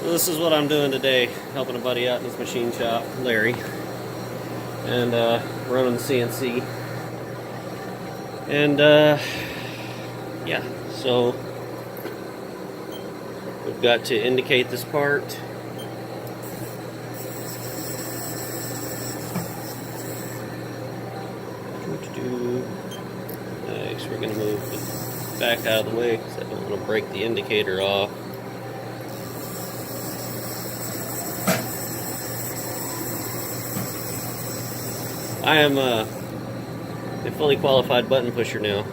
So this is what I'm doing today, helping a buddy out in his machine shop, Larry, and running the CNC. And yeah, so we've got to indicate this part. Next, we're going to move it back out of the way because I don't want to break the indicator off. I am a fully qualified button pusher now.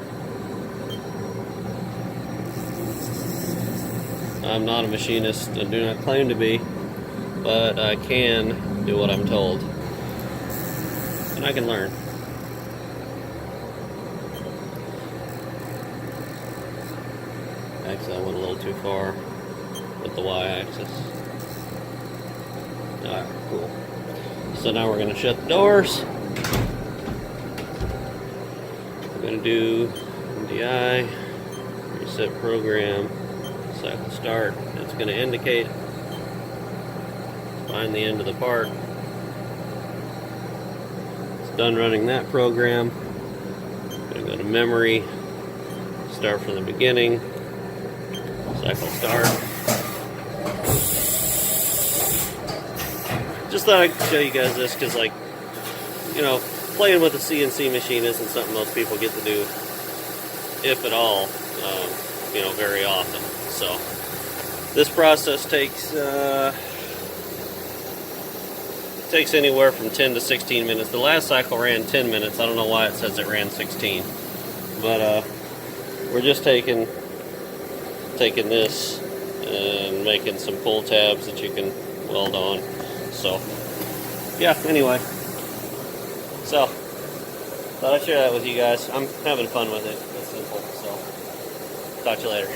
I'm not a machinist, I do not claim to be, but I can do what I'm told. And I can learn. Actually, I went a little too far with the Y-axis. Alright, cool. So now we're going to shut the doors. We're going to do MDI, reset program, cycle start. It's going to indicate, find the end of the part. It's done running that program. I'm going to go to memory, start from the beginning, cycle start. Just thought I'd show you guys this because, like, you know, playing with a CNC machine isn't something most people get to do, if at all, you know, very often. So this process takes anywhere from 10 to 16 minutes. The last cycle ran 10 minutes. I don't know why it says it ran 16, but we're just taking this and making some pull tabs that you can weld on. So yeah, anyway, so thought I'd share that with you guys. I'm having fun with it. It's simple. So talk to you later.